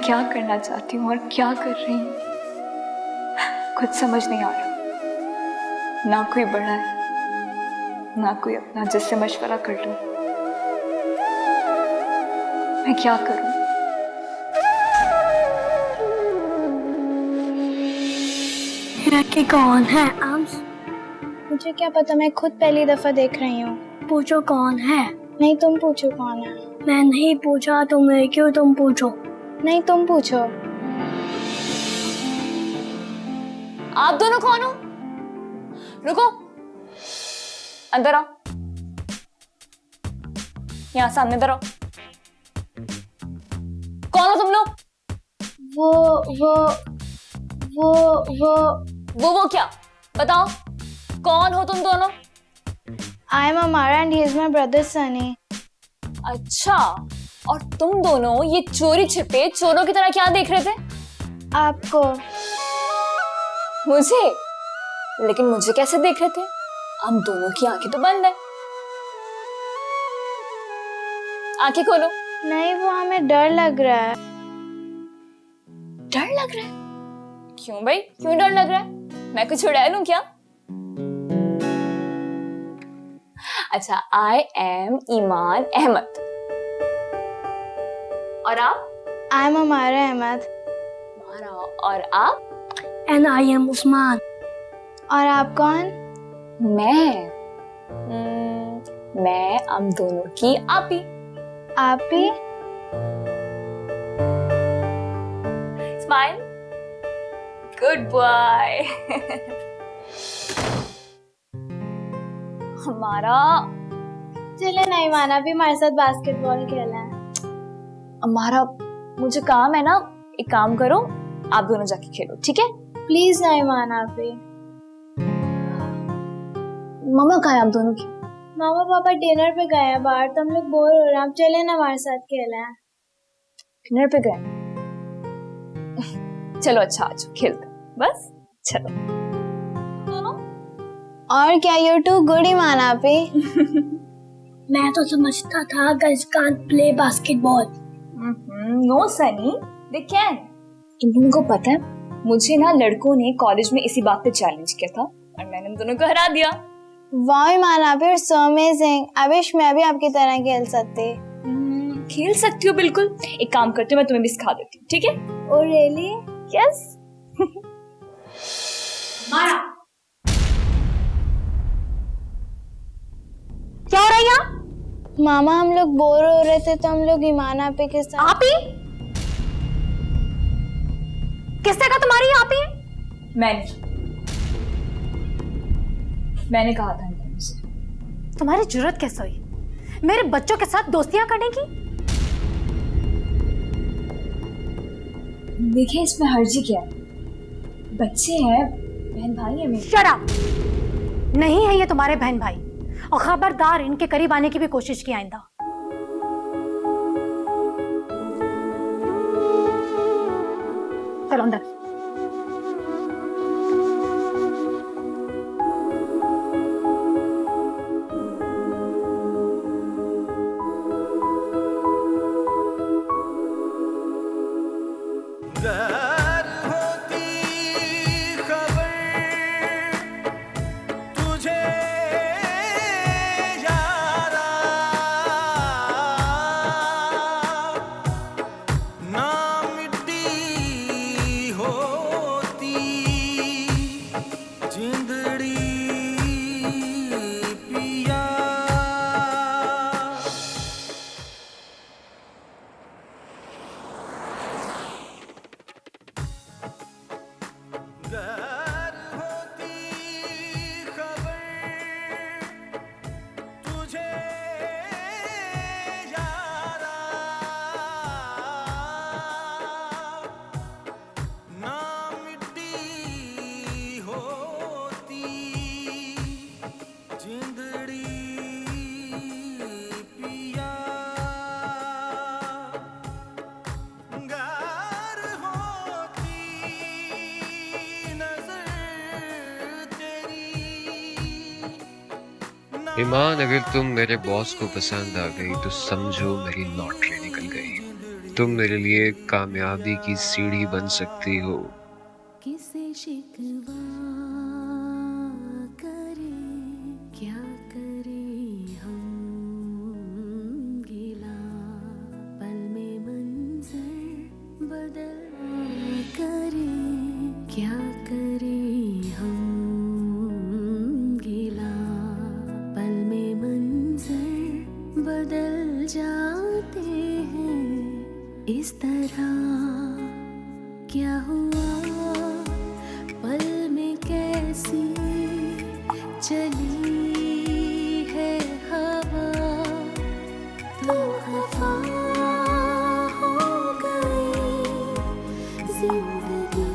क्या करना चाहती हूँ और क्या कर रही हूँ कुछ समझ नहीं आ रहा। ना कोई बड़ा है ना कोई अपना जिससे मशवरा कर लूं। मैं क्या करूं? ये कौन है? मुझे क्या पता, मैं खुद पहली दफा देख रही हूँ। पूछो कौन है। नहीं, तुम पूछो कौन है। मैं नहीं पूछा तुम्हें, क्यों तुम पूछो? नहीं, तुम पूछो। आप दोनों कौन हो? रुको, अंदर आओ। यहाँ सामने इधर आओ। कौन हो तुम लोग? वो क्या? बताओ, कौन हो तुम दोनों? I am Amara and he is my brother Sunny. अच्छा, और तुम दोनों ये चोरी छिपे चोरों की तरह क्या देख रहे थे? आपको। मुझे? लेकिन मुझे कैसे देख रहे थे? हम दोनों की आंखें तो बंद है। आंखें खोलो। नहीं, वो हमें डर लग रहा है। डर लग रहा है? क्यों भाई, क्यों डर लग रहा है? मैं कुछ उड़ा लूं क्या? अच्छा, आई एम ईमान अहमद। और आप? I am Amara Ahmed. और आप? And I am Usman. और आप कौन? मैं हम दोनों की आपी। आप ही? स्माइल। Good boy. हमारा चले नहीं माना, भी हमारे साथ बास्केटबॉल खेला है। हमारा मुझे काम है ना, एक काम करो, आप दोनों जाके खेलो, ठीक है? प्लीज नहीं माना भी। मम्मा कहाँ है आप दोनों की? मामा पापा डिनर पे गए हैं बाहर, तो हम लोग बोर हो रहे हैं। आप चले ना हमारे साथ खेला है। डिनर पे गए? चलो अच्छा, आज खेलते हैं। बस चलो दोनों। और क्या, यू टू गुड ही माना भी। मैं तो समझता था girls can't play basketball. No Sunny, they can. तुम लोगों को पता है, मुझे ना लड़कों ने कॉलेज में इसी बात पे चैलेंज किया था और मैंने उन दोनों को हरा दिया। वाह माना भी, सो अमेजिंग। आई विश मैं भी आपकी तरह खेल सकती। खेल सकती हो बिल्कुल। एक काम करती हूँ, मैं तुम्हें भी सिखा देती हूँ, ठीक है? Oh really? यस। मारा। क्या हो रहा है यहाँ? मामा हम लोग बोर हो रहे थे तो हम लोग ईमाना पे के साथ। आप ही? किसने कहा तुम्हारी आप ही? मैंने कहा था इनसे। तुम्हारी जरूरत कैसे हुई मेरे बच्चों के साथ दोस्तियां करने की? देखिए, इसमें हर्जी क्या है? बच्चे हैं, बहन भाई है मेरे। Shut up! नहीं है ये तुम्हारे बहन भाई, और खबरदार इनके करीब आने की भी कोशिश की आइंदा। चलो अंदर। ईमान, अगर तुम मेरे बॉस को पसंद आ गई तो समझो मेरी लॉटरी निकल गई। तुम मेरे लिए कामयाबी की सीढ़ी बन सकती हो। किसे शिकवा करे, क्या करे हम गिला, पल में मंजर बदल करे, क्या करे हम गिला, पल में मंजर बदल जाते हैं इस तरह। क्या हुआ पल में कैसी चली है हवा, तो खफा हो गई जिंदगी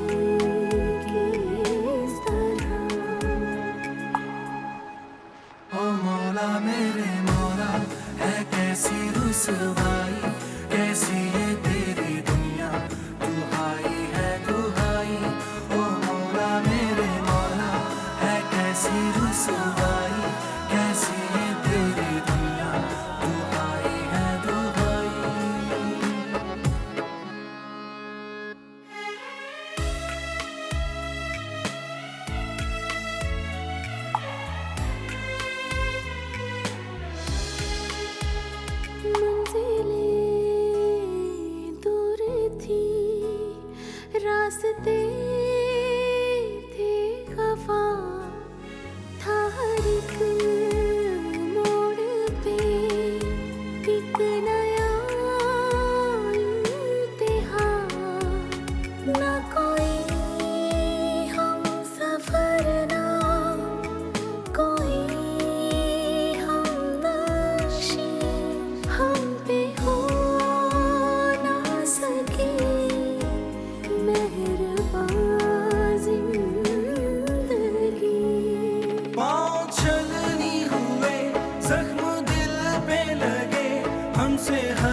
की इस तरह। ओ मौला मेरे मौला, है कैसी रुसवाई, कैसी ये तेरी दुनिया, दुहाई है दुहाई। ओ मौला मेरे मौला, है कैसी रुसवाई, कैसी ये तेरी दुनिया, दुहाई है दुहाई। मंजिलें दूर थी, रास्ते थे खफा, था हर एक मोड़ पे एक नया इम्तिहान। ना कोई हम सफर, ना कोई हम नक्शे, हम पे हो ना सके मेहरबान जिंदगी। पाँव छलनी हुए, जख्म दिल पे लगे, हमसे हर